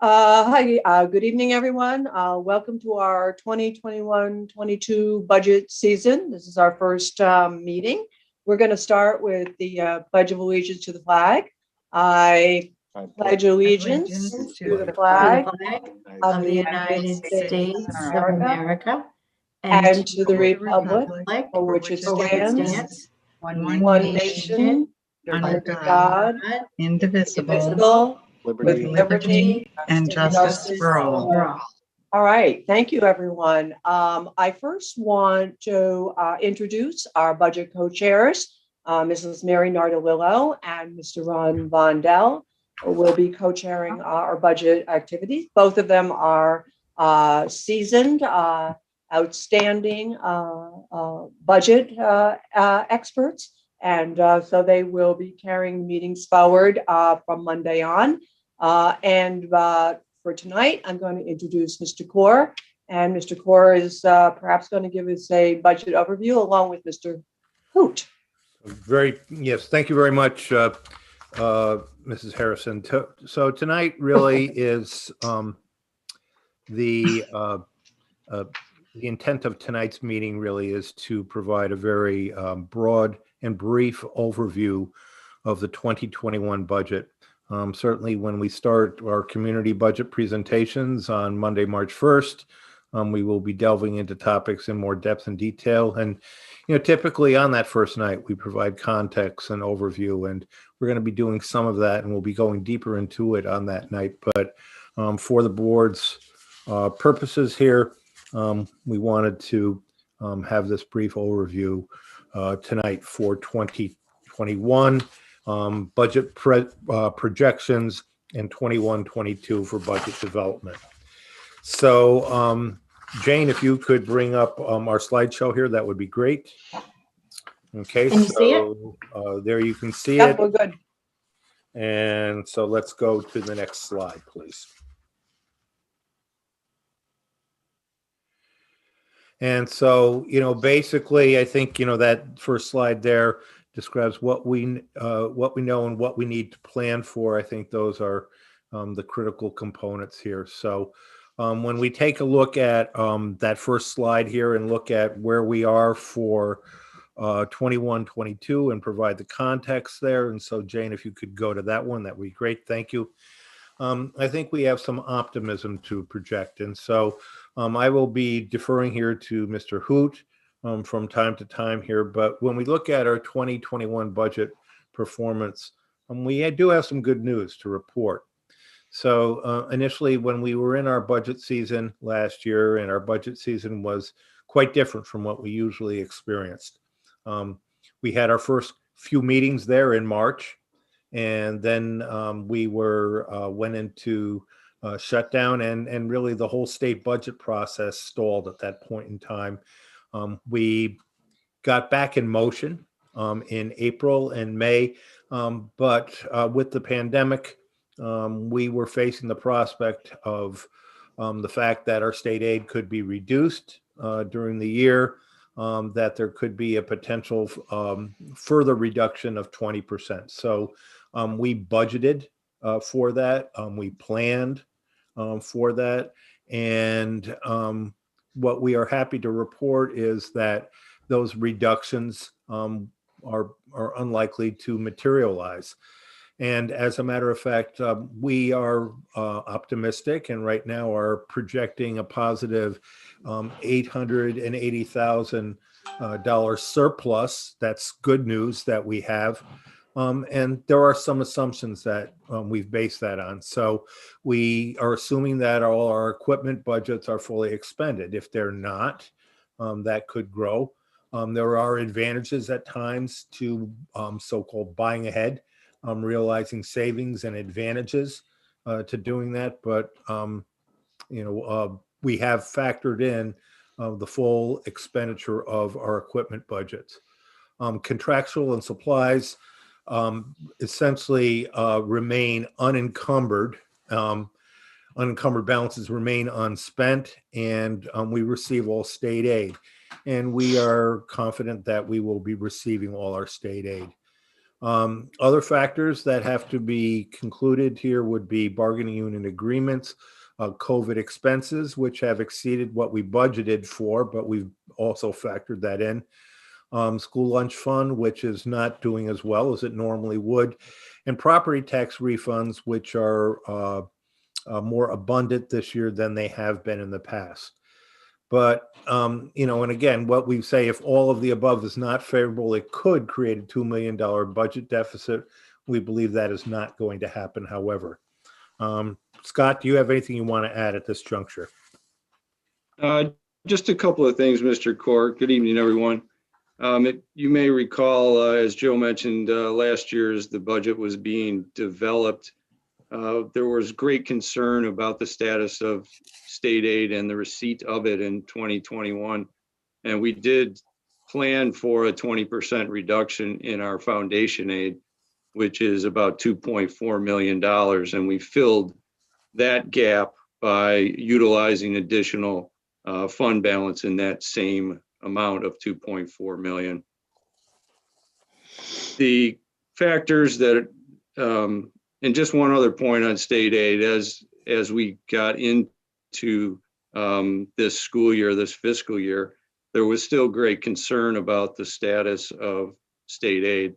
Hi, good evening, everyone. Welcome to our 2021-22 budget season. This is our first meeting. We're going to start with the Pledge of Allegiance to the flag. I pledge allegiance to the flag of the United States of America and to the republic for which it stands, one nation, under God, indivisible, with liberty and justice for all. All right, thank you, everyone. I first want to introduce our budget co-chairs, Mrs. Mary Nardolillo and Mr. Ron Vondell will be co-chairing our budget activities. Both of them are seasoned, outstanding budget experts. And so they will be carrying meetings forward from Monday on. For tonight, I'm going to introduce Mr. Kaur, and Mr. Kaur is perhaps going to give us a budget overview along with Mr. Hoot. Yes, thank you very much, Mrs. Harrison. So tonight really is the intent of tonight's meeting really is to provide a very broad and brief overview of the 2021 budget. Certainly when we start our community budget presentations on Monday, March 1st, we will be delving into topics in more depth and detail. And, typically on that first night, we provide context and overview, and we're going to be doing some of that, and we'll be going deeper into it on that night. But for the board's purposes here, we wanted to have this brief overview tonight for 2021. Budget projections and 21-22 for budget development. So, Jane, if you could bring up our slideshow here, that would be great. Okay, Can you see it? There you can see Yep, it. we're good. And so let's go to the next slide, please. And so, basically, I think, that first slide there describes what we know and what we need to plan for. I think those are the critical components here. So when we take a look at that first slide here and look at where we are for 21-22 and provide the context there. And so, Jane, if you could go to that one, that would be great. Thank you. I think we have some optimism to project. And so I will be deferring here to Mr. Hoot from time to time here. But when we look at our 2021 budget performance, we do have some good news to report. So initially, when we were in our budget season last year, and our budget season was quite different from what we usually experienced. We had our first few meetings there in March. And then we went into shutdown, and really the whole state budget process stalled at that point in time. We got back in motion in April and May, but with the pandemic, we were facing the prospect of the fact that our state aid could be reduced during the year, that there could be a potential further reduction of 20%. So we budgeted for that. We planned for that. And what we are happy to report is that those reductions are unlikely to materialize. And as a matter of fact, we are optimistic, and right now are projecting a positive $880,000 surplus. That's good news that we have. And there are some assumptions that we've based that on. So we are assuming that all our equipment budgets are fully expended. If they're not, that could grow. There are advantages at times to so-called buying ahead, realizing savings and advantages to doing that. But, we have factored in the full expenditure of our equipment budgets. Contractual and supplies essentially remain unencumbered. Unencumbered balances remain unspent, and we receive all state aid. And we are confident that we will be receiving all our state aid. Other factors that have to be concluded here would be bargaining unit agreements, COVID expenses, which have exceeded what we budgeted for, but we've also factored that in. School lunch fund, which is not doing as well as it normally would, and property tax refunds, which are more abundant this year than they have been in the past. But, and again, what we say, if all of the above is not favorable, it could create a $2 million budget deficit. We believe that is not going to happen, however. Scott, do you have anything you want to add at this juncture? Just a couple of things, Mr. Cork. Good evening, everyone. You may recall, as Joe mentioned, last year as the budget was being developed, there was great concern about the status of state aid and the receipt of it in 2021. And we did plan for a 20% reduction in our foundation aid, which is about $2.4 million. And we filled that gap by utilizing additional fund balance in that same amount of 2.4 million. The factors that, and just one other point on state aid, as we got into this school year, this fiscal year, there was still great concern about the status of state aid,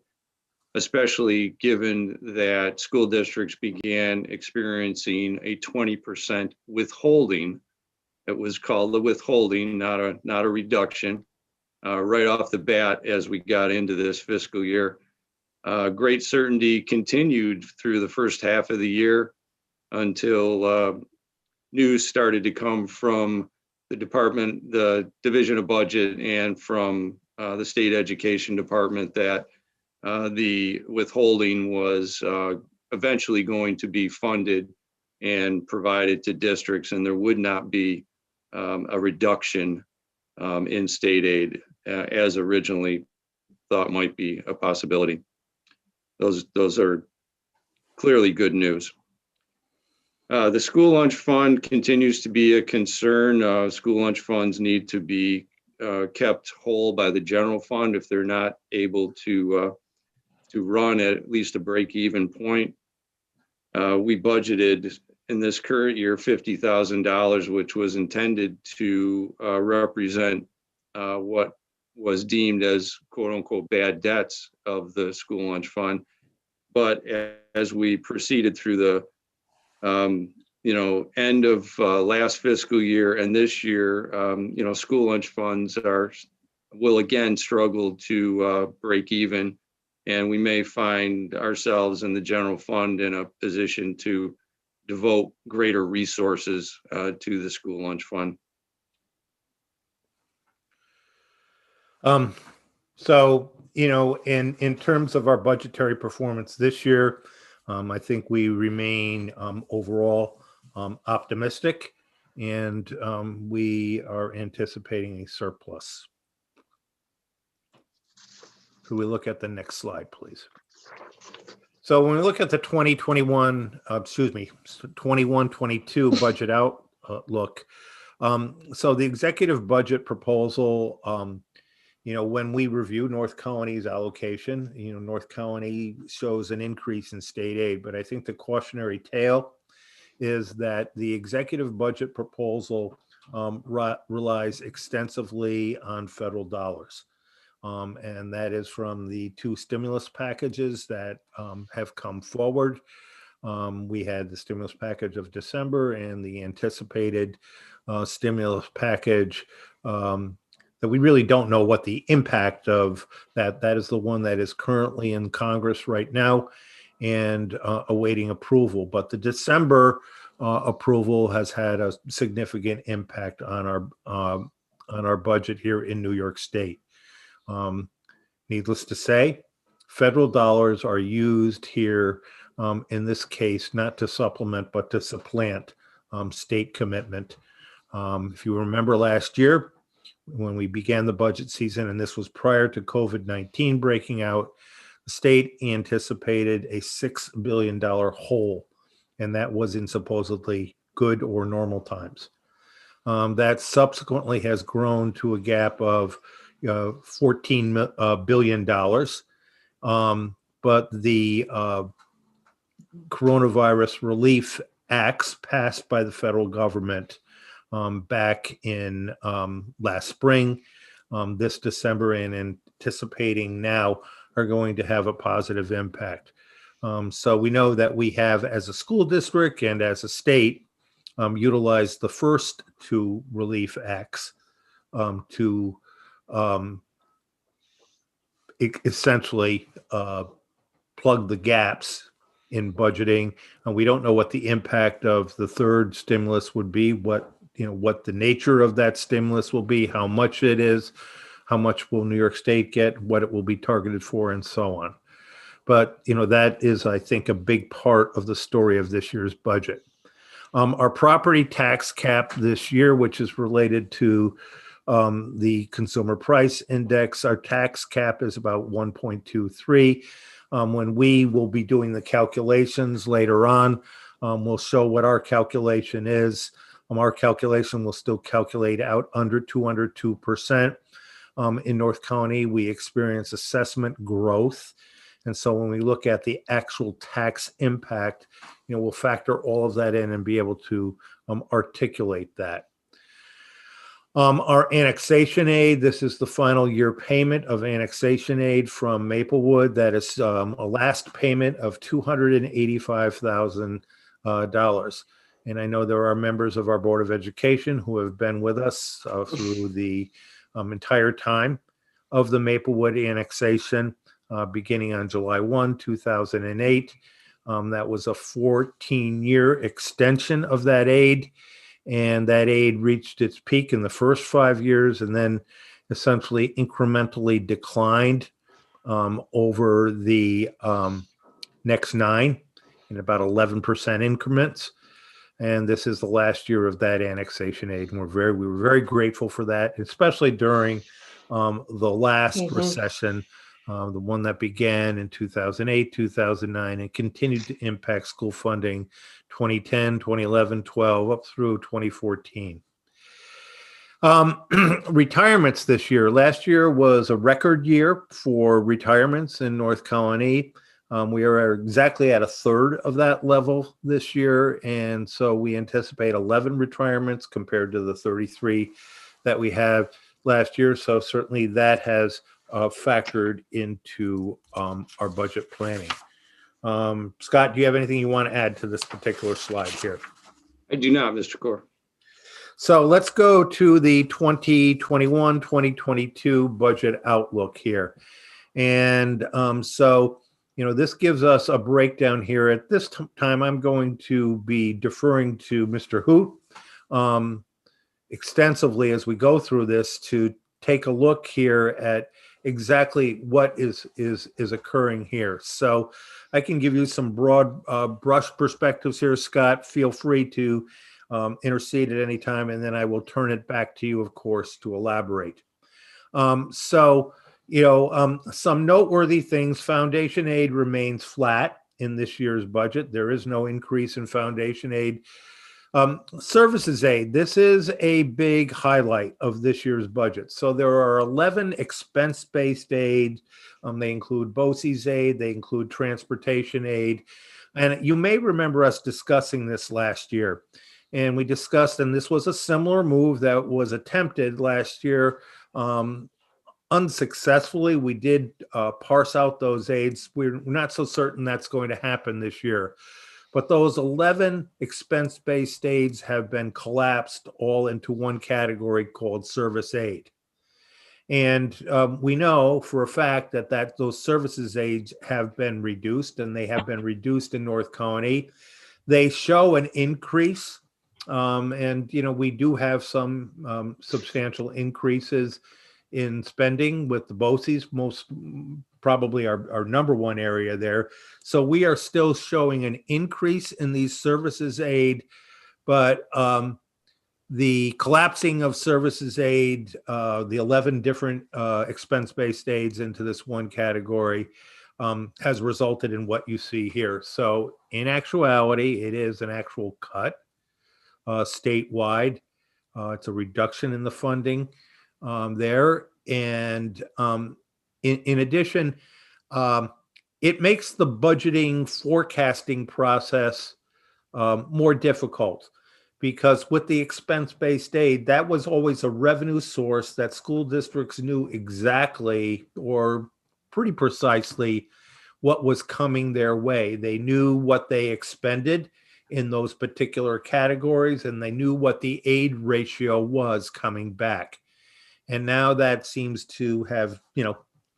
especially given that school districts began experiencing a 20% withholding. It was called the withholding, not a reduction, right off the bat as we got into this fiscal year. Great certainty continued through the first half of the year until news started to come from the department, the Division of Budget, and from the State Education Department that the withholding was eventually going to be funded and provided to districts, and there would not be a reduction in state aid as originally thought might be a possibility. Those are clearly good news. The school lunch fund continues to be a concern. School lunch funds need to be kept whole by the general fund if they're not able to run at least a break-even point. We budgeted in this current year $50,000, which was intended to represent what was deemed as quote unquote bad debts of the school lunch fund. But as we proceeded through the end of last fiscal year and this year, school lunch funds will again struggle to break even, and we may find ourselves in the general fund in a position to devote greater resources to the school lunch fund. In terms of our budgetary performance this year, I think we remain overall optimistic, and we are anticipating a surplus. Could we look at the next slide, please? So when we look at the 21-22 budget outlook, so the executive budget proposal, when we review North County's allocation, North County shows an increase in state aid, but I think the cautionary tale is that the executive budget proposal relies extensively on federal dollars. And that is from the two stimulus packages that have come forward. We had the stimulus package of December and the anticipated stimulus package that we really don't know what the impact of that is the one that is currently in Congress right now and awaiting approval. But the December approval has had a significant impact on our budget here in New York State. Needless to say, federal dollars are used here in this case not to supplement but to supplant state commitment. If you remember last year, when we began the budget season, and this was prior to COVID-19 breaking out, the state anticipated a $6 billion hole, and that was in supposedly good or normal times. That subsequently has grown to a gap of $14 billion. but the coronavirus relief acts passed by the federal government back in last spring, this December, and anticipating now are going to have a positive impact. So we know that we have, as a school district and as a state, utilized the first two relief acts to essentially plug the gaps in budgeting. And we don't know what the impact of the third stimulus would be, what the nature of that stimulus will be, how much it is, how much will New York State get, what it will be targeted for, and so on. But that is, I think, a big part of the story of this year's budget. Our property tax cap this year, which is related to the consumer price index, our tax cap is about 1.23. When we will be doing the calculations later on, we'll show what our calculation is. Our calculation will still calculate out under 202%. In North County, we experience assessment growth. And so when we look at the actual tax impact, we'll factor all of that in and be able to articulate that. Our annexation aid, this is the final year payment of annexation aid from Maplewood. That is a last payment of $285,000. And I know there are members of our Board of Education who have been with us through the entire time of the Maplewood annexation, beginning on July 1, 2008. That was a 14-year extension of that aid. And that aid reached its peak in the first 5 years and then essentially incrementally declined over the next 9 in about 11% increments. And this is the last year of that annexation aid. And we were very grateful for that, especially during the last recession, the one that began in 2008, 2009, and continued to impact school funding 2010, 2011, 12, up through 2014. Retirements this year. Last year was a record year for retirements in North Colony. We are exactly at a third of that level this year. And so we anticipate 11 retirements compared to the 33 that we had last year. So certainly that has factored into our budget planning. Scott, do you have anything you want to add to this particular slide here? I do not, Mr. Core. So let's go to the 2021-2022 budget outlook here. And this gives us a breakdown here. At this time, I'm going to be deferring to Mr. Hoot extensively as we go through this to take a look here at exactly what is occurring here. So I can give you some broad brush perspectives here. Scott, feel free to intercede at any time, and then I will turn it back to you, of course, to elaborate. Some noteworthy things. Foundation aid remains flat in this year's budget. There is no increase in foundation aid. Services aid, this is a big highlight of this year's budget. So there are 11 expense-based aid. They include BOCES aid, they include transportation aid. And you may remember us discussing this last year. And we discussed, and this was a similar move that was attempted last year unsuccessfully. We did parse out those aids. We're not so certain that's going to happen this year. But those 11 expense-based aids have been collapsed all into one category called service aid. And we know for a fact that those services aids have been reduced, and they have been reduced in North County. They show an increase, and we do have some substantial increases in spending with the BOCES, most probably our number one area there. So we are still showing an increase in these services aid, but the collapsing of services aid, the 11 different expense-based aids into this one category has resulted in what you see here. So in actuality, it is an actual cut statewide. It's a reduction in the funding there. And in addition, it makes the budgeting forecasting process more difficult, because with the expense-based aid, that was always a revenue source that school districts knew exactly or pretty precisely what was coming their way. They knew what they expended in those particular categories, and they knew what the aid ratio was coming back. And now that seems to have,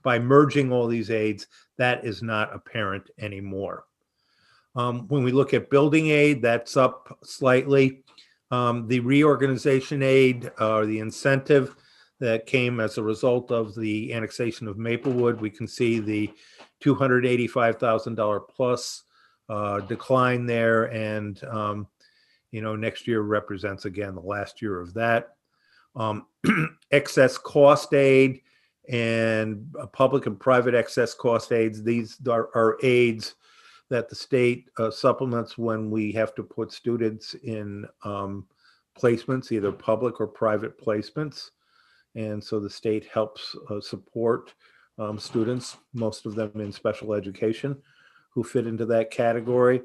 by merging all these aids, that is not apparent anymore. When we look at building aid, that's up slightly. The reorganization aid, or the incentive that came as a result of the annexation of Maplewood, we can see the $285,000 plus decline there. And, next year represents, again, the last year of that. Excess cost aid and public and private excess cost aids. These are aids that the state supplements when we have to put students in placements, either public or private placements. And so the state helps support students, most of them in special education, who fit into that category.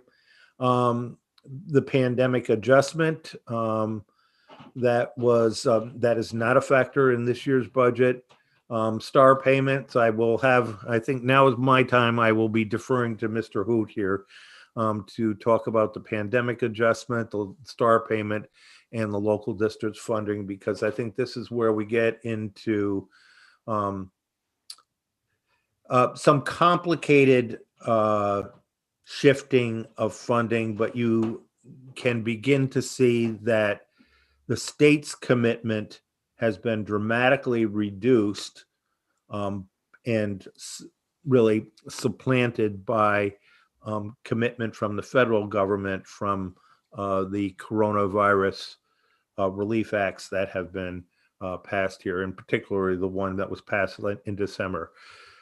The pandemic adjustment, that is not a factor in this year's budget. Star payments, I think now is my time. I will be deferring to Mr. Hoot here to talk about the pandemic adjustment, the star payment, and the local district's funding, because I think this is where we get into some complicated shifting of funding, but you can begin to see that the state's commitment has been dramatically reduced and really supplanted by commitment from the federal government from the coronavirus relief acts that have been passed here, and particularly the one that was passed in December.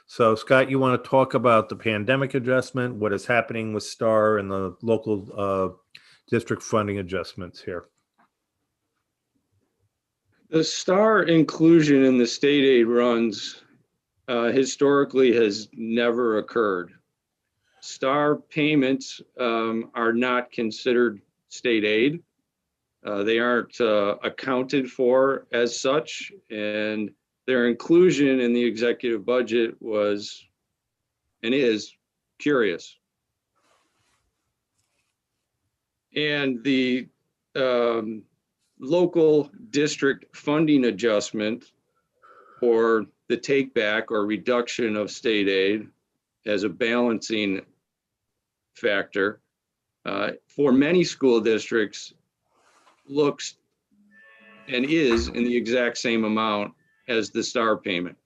So, Scott, you want to talk about the pandemic adjustment, what is happening with STAR and the local district funding adjustments here? The STAR inclusion in the state aid runs historically has never occurred. STAR payments are not considered state aid. They aren't accounted for as such, and their inclusion in the executive budget was and is curious. And the local district funding adjustment, or the take back or reduction of state aid as a balancing factor, for many school districts looks and is in the exact same amount as the STAR payment.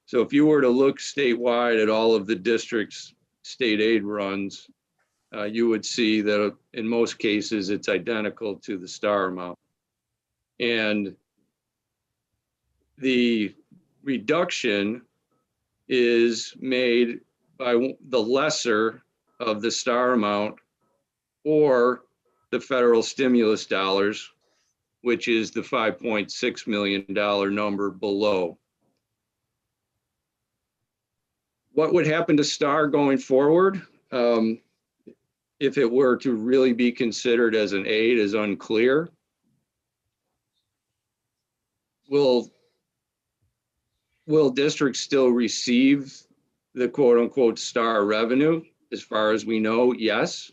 So if you were to look statewide at all of the districts' state aid runs, you would see that in most cases it's identical to the STAR amount. And the reduction is made by the lesser of the STAR amount or the federal stimulus dollars, which is the $5.6 million number below. What would happen to STAR going forward? If it were to really be considered as an aid is unclear. Will districts still receive the quote unquote STAR revenue? As far as we know, yes.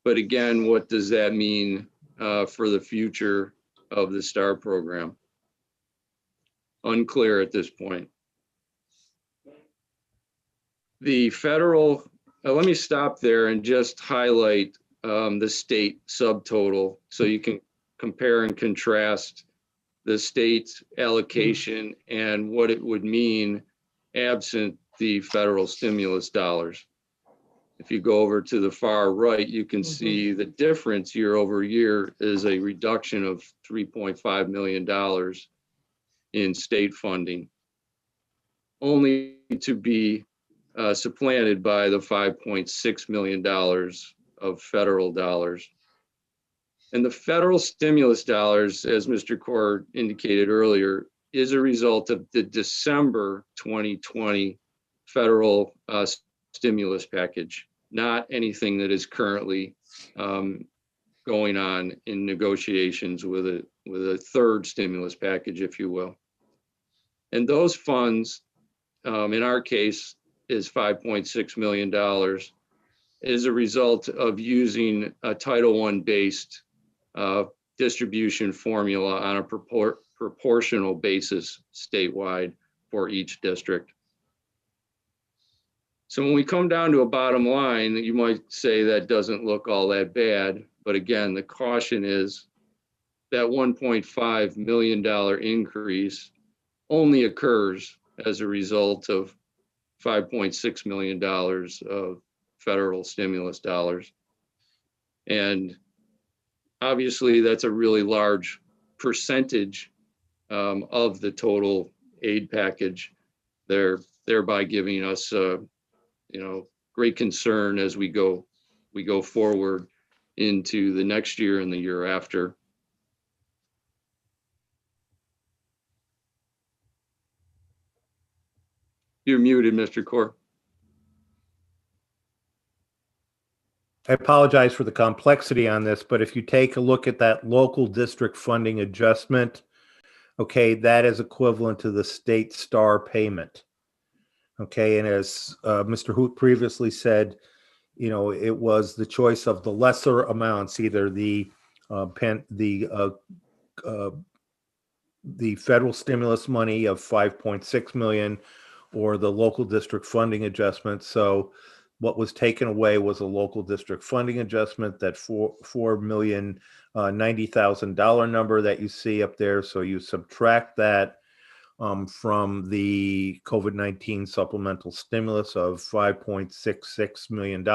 But again, what does that mean for the future of the STAR program? Unclear at this point. The federal, let me stop there and just highlight the state subtotal so you can compare and contrast the state allocation and what it would mean absent the federal stimulus dollars. If you go over to the far right, you can see the difference year over year is a reduction of $3.5 million in state funding, only to be supplanted by the $5.6 million of federal dollars. And the federal stimulus dollars, as Mr. Kaur indicated earlier, is a result of the December 2020 federal stimulus package, not anything that is currently going on in negotiations with a third stimulus package, if you will. And those funds, in our case, is $5.6 million as a result of using a Title I based distribution formula on a proportional basis statewide for each district. So when we come down to a bottom line, you might say that doesn't look all that bad. But again, the caution is that $1.5 million increase only occurs as a result of $5.6 million of federal stimulus dollars. And obviously that's a really large percentage of the total aid package, thereby giving us great concern as we go forward into the next year and the year after. You're muted, Mr. Core. I apologize for the complexity on this, but if you take a look at that local district funding adjustment, okay, that is equivalent to the state star payment. Okay, and as Mr. Hoot previously said, it was the choice of the lesser amounts, either the federal stimulus money of 5.6 million or the local district funding adjustment. So what was taken away was a local district funding adjustment, that $4,090,000 number that you see up there. So you subtract that from the COVID-19 supplemental stimulus of $5.66 million.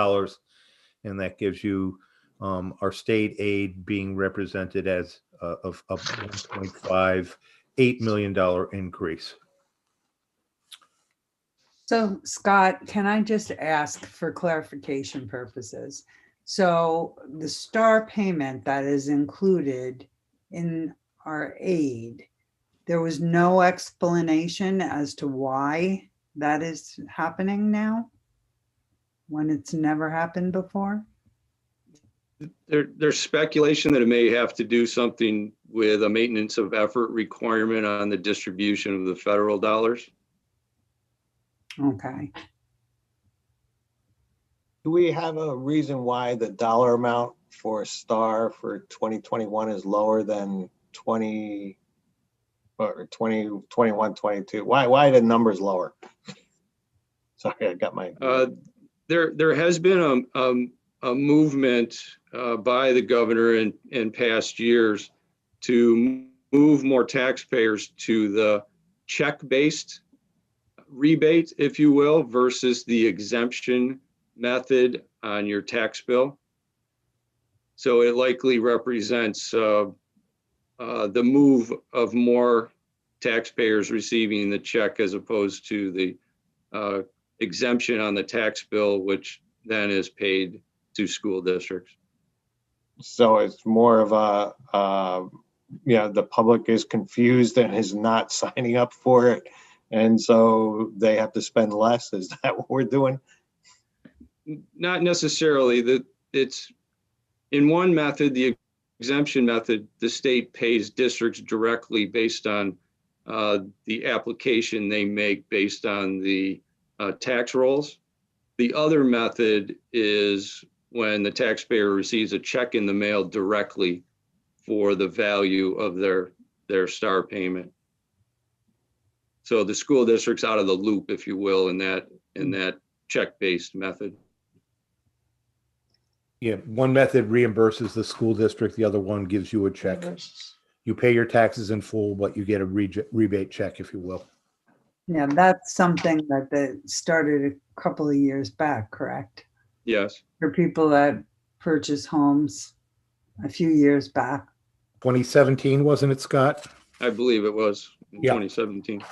And that gives you our state aid being represented as a $1.58 million increase. So Scott, can I just ask for clarification purposes? So the star payment that is included in our aid, there was no explanation as to why that is happening now when it's never happened before? There's speculation that it may have to do something with a maintenance of effort requirement on the distribution of the federal dollars. Okay. Do we have a reason why the dollar amount for STAR for 2021 is lower than 2021, 22? Why are the numbers lower? Sorry, I got my. There has been a movement by the governor in past years to move more taxpayers to the check-based rebate, if you will, versus the exemption method on your tax bill. So it likely represents the move of more taxpayers receiving the check as opposed to the exemption on the tax bill, which then is paid to school districts. So it's more of the public is confused and is not signing up for it, and so they have to spend less. Is that what we're doing? Not necessarily. It's in one method, the exemption method, the state pays districts directly based on the application they make based on the tax rolls. The other method is when the taxpayer receives a check in the mail directly for the value of their STAR payment. So the school district's out of the loop, if you will, in that check-based method. Yeah, one method reimburses the school district, the other one gives you a check. You pay your taxes in full, but you get a rebate check, if you will. Yeah, that's something that started a couple of years back, correct? Yes. For people that purchase homes a few years back. 2017, wasn't it, Scott? I believe it was in 2017.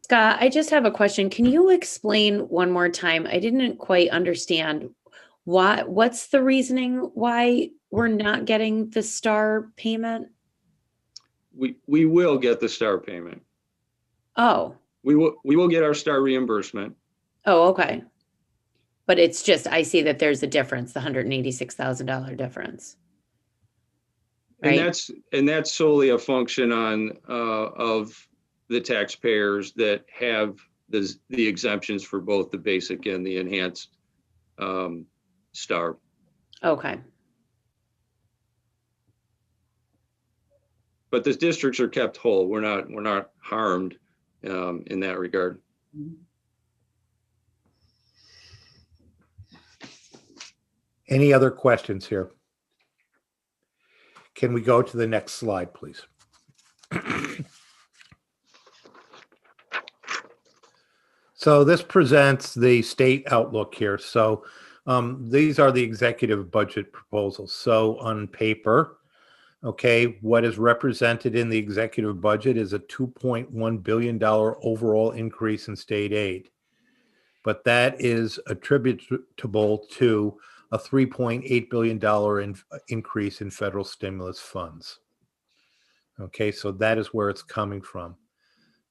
Scott, I just have a question. Can you explain one more time? I didn't quite understand what's the reasoning why we're not getting the STAR payment? We will get the STAR payment. Oh, We will get our STAR reimbursement. oh, okay. But it's just, I see that there's a difference, the $186,000 difference. And Right? that's solely a function of the taxpayers that have the exemptions for both the basic and the enhanced STAR. Okay. But the districts are kept whole. We're not harmed in that regard. Any other questions here? Can we go to the next slide, please? So this presents the state outlook here. So these are the executive budget proposals. So on paper, okay, what is represented in the executive budget is a $2.1 billion overall increase in state aid. But that is attributable to a $3.8 billion increase in federal stimulus funds. Okay, so that is where it's coming from.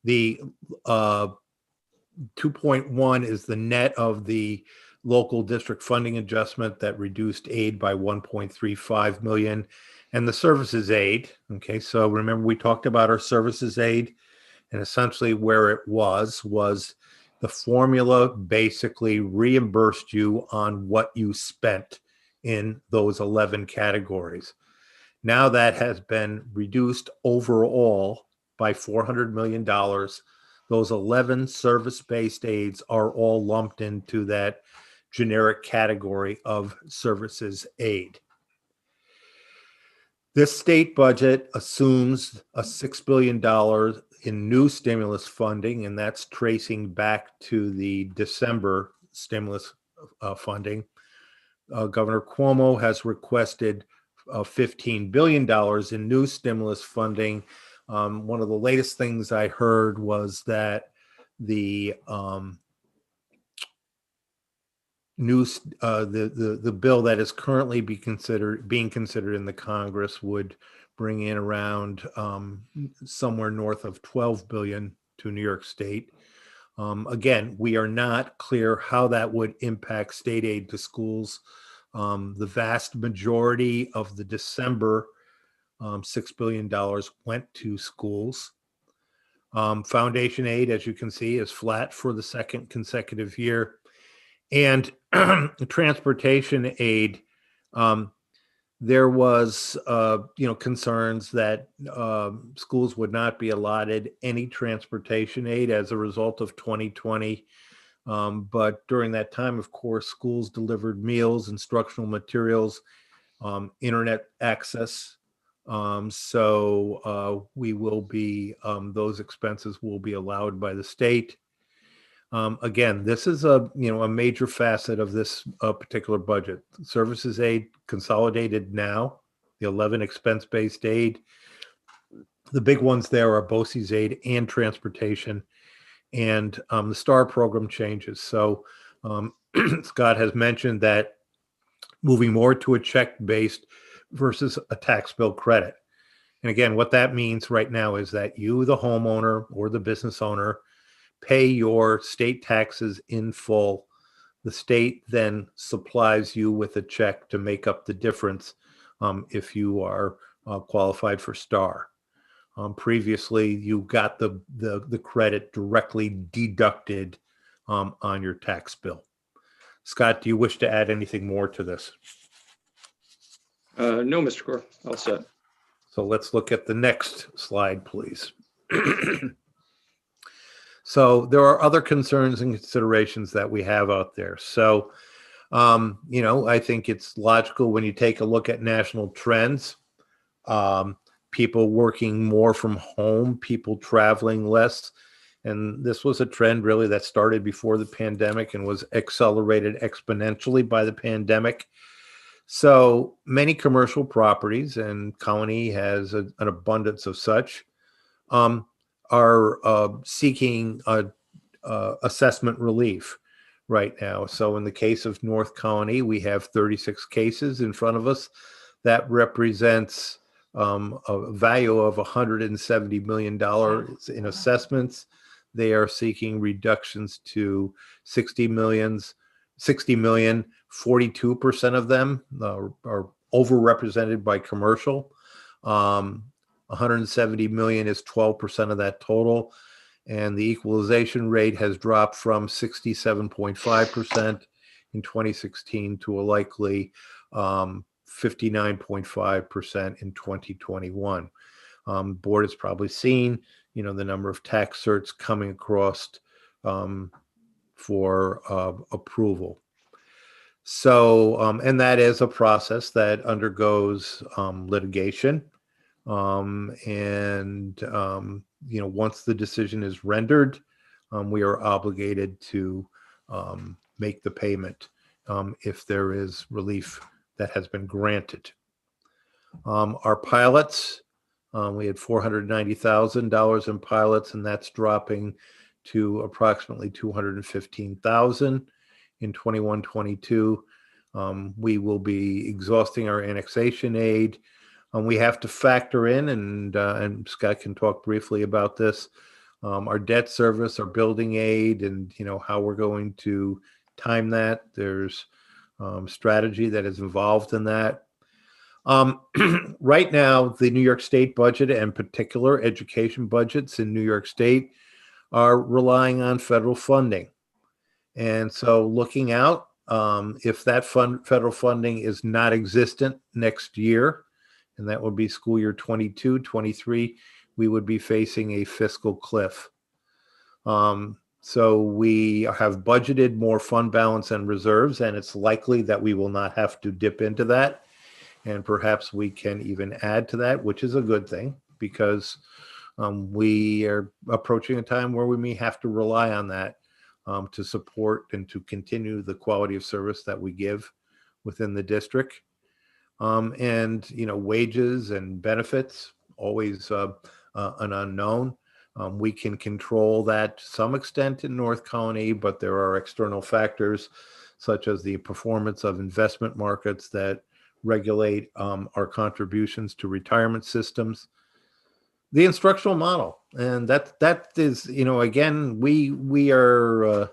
The 2.1 is the net of the local district funding adjustment that reduced aid by 1.35 million, and the services aid. Okay, so remember we talked about our services aid, and essentially where it was the formula basically reimbursed you on what you spent in those 11 categories. Now that has been reduced overall by $400 million. Those 11 service-based aids are all lumped into that generic category of services aid. This state budget assumes a $6 billion in new stimulus funding, and that's tracing back to the December stimulus funding. Governor Cuomo has requested $15 billion in new stimulus funding. One of the latest things I heard was that the the bill that is currently being considered in the Congress would bring in around somewhere north of 12 billion to New York State. Again, we are not clear how that would impact state aid to schools. The vast majority of the December $6 billion went to schools. Foundation aid, as you can see, is flat for the second consecutive year. And transportation aid, there was, concerns that schools would not be allotted any transportation aid as a result of 2020. But during that time, of course, schools delivered meals, instructional materials, internet access. So we will be, those expenses will be allowed by the state. Again, this is a major facet of this particular budget. Services aid consolidated now, the 11 expense-based aid. The big ones there are BOCES aid and transportation, and the STAR program changes. So Scott has mentioned that moving more to a check-based versus a tax bill credit. And again, what that means right now is that you, the homeowner or the business owner, pay your state taxes in full. The state then supplies you with a check to make up the difference if you are qualified for STAR. Previously, you got the credit directly deducted on your tax bill. Scott, do you wish to add anything more to this? No, Mr. Gore, all set. So let's look at the next slide, please. So there are other concerns and considerations that we have out there. So, I think it's logical when you take a look at national trends, people working more from home, people traveling less. And this was a trend really that started before the pandemic and was accelerated exponentially by the pandemic. So many commercial properties, and Colony has an abundance of such, are seeking assessment relief right now. So in the case of North Colony, we have 36 cases in front of us. That represents a value of $170 million in assessments. They are seeking reductions to 60 million. 42% of them are overrepresented by commercial. 170 million is 12% of that total. And the equalization rate has dropped from 67.5% in 2016 to a likely 59.5% in 2021. Board has probably seen, the number of tax certs coming across for approval. So, and that is a process that undergoes litigation. Once the decision is rendered, we are obligated to make the payment if there is relief that has been granted. Our pilots, we had $490,000 in pilots, and that's dropping to approximately $215,000 in 21-22. We will be exhausting our annexation aid. We have to factor in, and Scott can talk briefly about this, our debt service, our building aid, and how we're going to time that. There's strategy that is involved in that. Right now, the New York State budget, and particular education budgets in New York State, are relying on federal funding. And so looking out, if that federal funding is not existent next year, and that would be school year 22-23, we would be facing a fiscal cliff. So we have budgeted more fund balance and reserves, and it's likely that we will not have to dip into that. And perhaps we can even add to that, which is a good thing, because we are approaching a time where we may have to rely on that to support and to continue the quality of service that we give within the district. Wages and benefits, always an unknown. We can control that to some extent in North Colony, but there are external factors such as the performance of investment markets that regulate our contributions to retirement systems. The instructional model, and that is, again, we are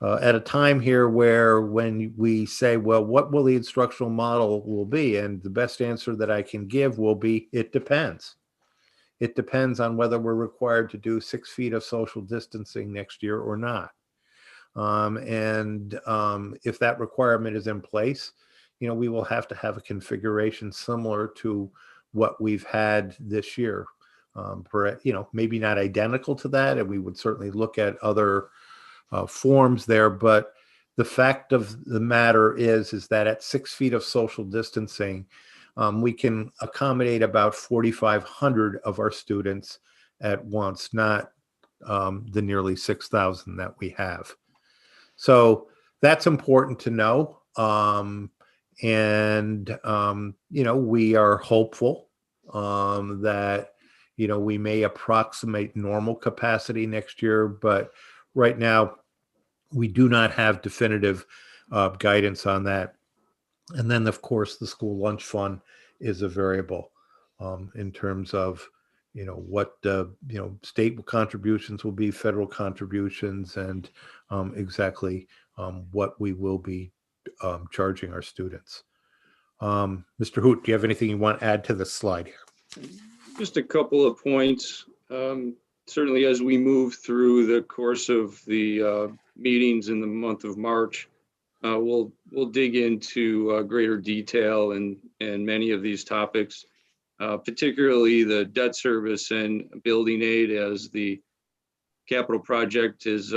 at a time here where when we say, well, what will the instructional model will be? And the best answer that I can give will be, it depends. It depends on whether we're required to do 6 feet of social distancing next year or not. If that requirement is in place, we will have to have a configuration similar to what we've had this year. Maybe not identical to that, and we would certainly look at other forms there. But the fact of the matter is that at 6 feet of social distancing, we can accommodate about 4,500 of our students at once, not the nearly 6,000 that we have. So that's important to know. We are hopeful that, we may approximate normal capacity next year, but right now we do not have definitive guidance on that. And then, of course, the school lunch fund is a variable in terms of, what state contributions will be, federal contributions, and exactly what we will be charging our students. Mr. Hoot, do you have anything you want to add to this slide here? Just a couple of points. Certainly, as we move through the course of the meetings in the month of March, we'll dig into greater detail and many of these topics, particularly the debt service and building aid, as the capital project is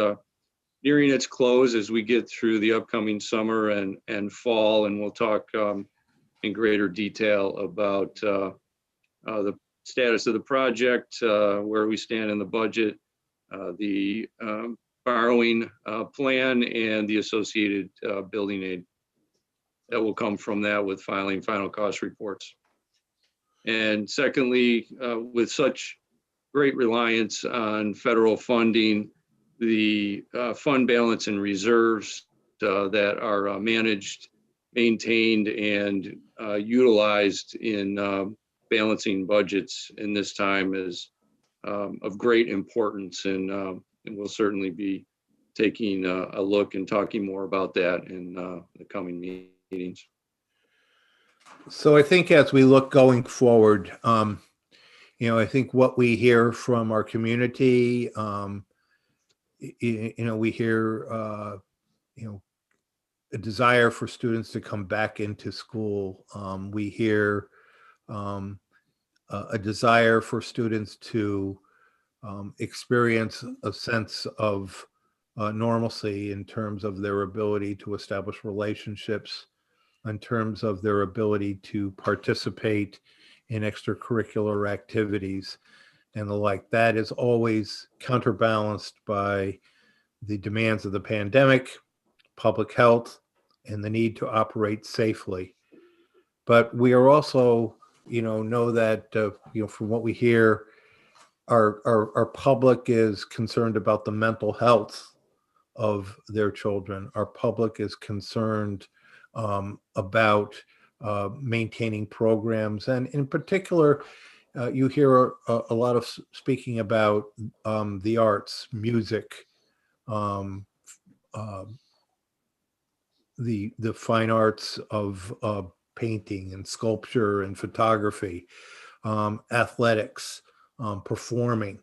nearing its close as we get through the upcoming summer and fall. And we'll talk in greater detail about the status of the project, where we stand in the budget, the borrowing plan, and the associated building aid that will come from that with filing final cost reports. And secondly, with such great reliance on federal funding, the fund balance and reserves that are managed, maintained, and utilized in balancing budgets in this time is of great importance. And we'll certainly be taking a look and talking more about that in the coming meetings. So I think as we look going forward, I think what we hear from our community, we hear, a desire for students to come back into school. We hear a desire for students to experience a sense of normalcy in terms of their ability to establish relationships, in terms of their ability to participate in extracurricular activities and the like. That is always counterbalanced by the demands of the pandemic, public health, and the need to operate safely. But we are also, know that, from what we hear, our public is concerned about the mental health of their children. Our public is concerned about maintaining programs. And in particular, you hear a lot of speaking about the arts, music, the fine arts of painting and sculpture and photography, athletics, performing.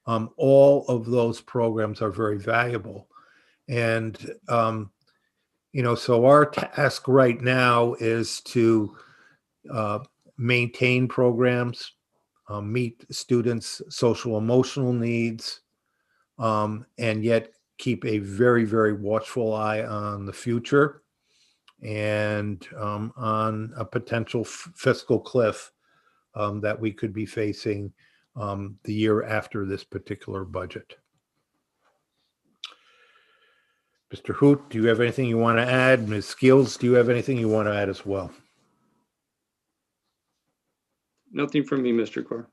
All of those programs are very valuable. And, so our task right now is to maintain programs, meet students' social emotional needs, and yet keep a very, very watchful eye on the future and on a potential fiscal cliff that we could be facing the year after this particular budget. Mr. Hoot, do you have anything you want to add? Ms. Skills, do you have anything you want to add as well? Nothing from me, Mr. Corr.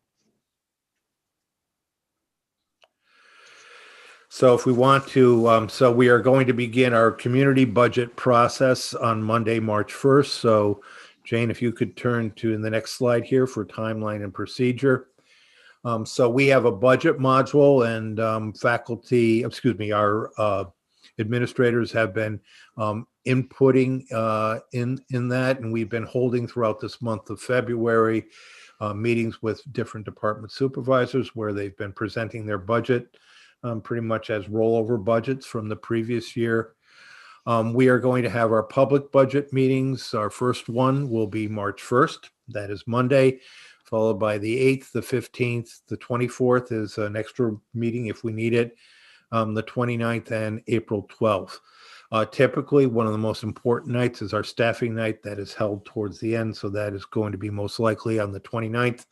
So if we want to, so we are going to begin our community budget process on Monday, March 1st. So Jane, if you could turn to the next slide here for timeline and procedure. So we have a budget module, and our administrators have been inputting in that, and we've been holding throughout this month of February meetings with different department supervisors where they've been presenting their budget pretty much as rollover budgets from the previous year. We are going to have our public budget meetings. Our first one will be March 1st. That is Monday, followed by the 8th, the 15th, the 24th is an extra meeting if we need it, the 29th, and April 12th. Typically, one of the most important nights is our staffing night that is held towards the end. So that is going to be most likely on the 29th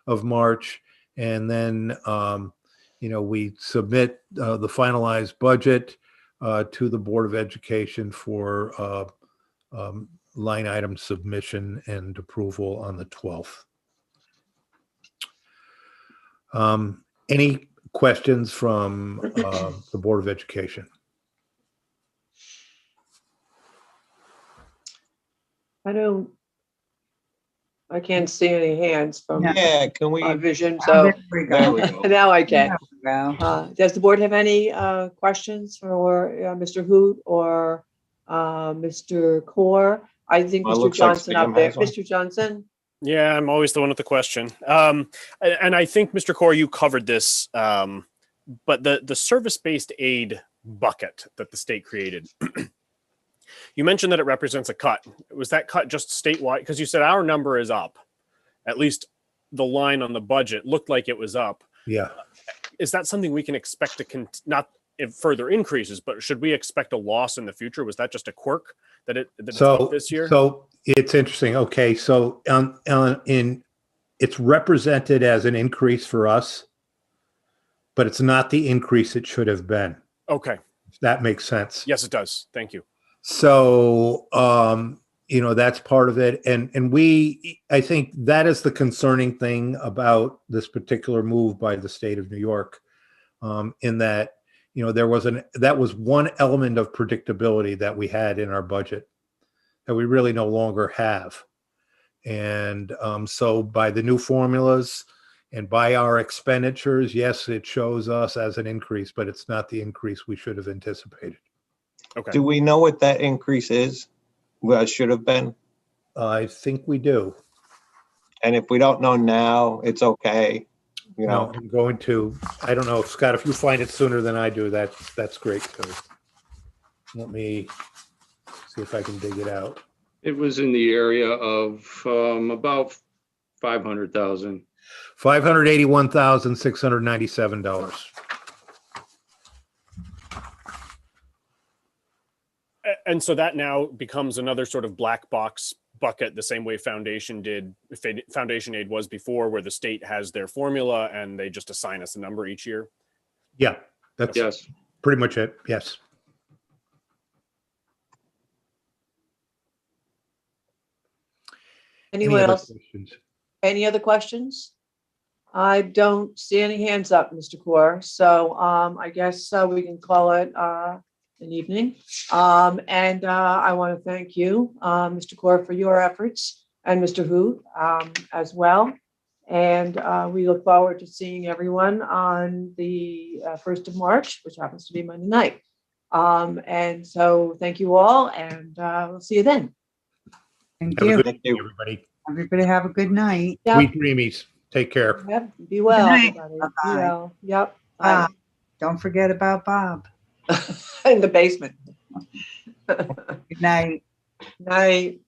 of March. And then, we submit the finalized budget to the Board of Education for line item submission and approval on the 12th. Any questions from the Board of Education? I can't see any hands from Yeah, can we? my vision, Oh, so there we There go. we go. now I can. There we go. Does the board have any questions for Mr. Hoot or Mr. Corr? I think Well, it Mr. looks like Johnson up Sam there. has one. Mr. Johnson? Yeah, I'm always the one with the question. And I think, Mr. Corr, you covered this, but the service-based aid bucket that the state created, you mentioned that it represents a cut. Was that cut just statewide? Because you said our number is up. At least the line on the budget looked like it was up. Yeah. Is that something we can expect to not if further increases, but should we expect a loss in the future? Was that just a quirk that it's up this year? So it's interesting. Okay, so it's represented as an increase for us, but it's not the increase it should have been. Okay. If that makes sense. Yes, it does. Thank you. So that's part of it, and I think that is the concerning thing about this particular move by the state of New York, in that that was one element of predictability that we had in our budget that we really no longer have. And so by the new formulas, And by our expenditures, yes, it shows us as an increase, but it's not the increase we should have anticipated. Okay. Do we know what that increase is? Well, it should have been. I think we do. And if we don't know now, it's okay. You No, know, I'm going to, I don't know, Scott, if you find it sooner than I do, that's great too. Let me see if I can dig it out. It was in the area of about 500,000. $581,697. And so that now becomes another sort of black box bucket, the same way Foundation Aid was before, where the state has their formula and they just assign us a number each year. Yeah, that's Yes. pretty much it. Yes. Any Anyone other else? questions? Any other questions? I don't see any hands up, Mr. Core. So I guess we can call it an evening. And I want to thank you, Mr. Core, for your efforts, and Mr. Hu as well. And we look forward to seeing everyone on the 1st of March, which happens to be Monday night. And so thank you all, and we'll see you then. Thank Have a you. good Thank evening, you. everybody. Everybody have a good night. Yep. Sweet dreamies. Take care. Yep. Be well, night. everybody. Be Bye-bye. well. Yep. Bob. Don't forget about Bob. In the basement. Good night. Night.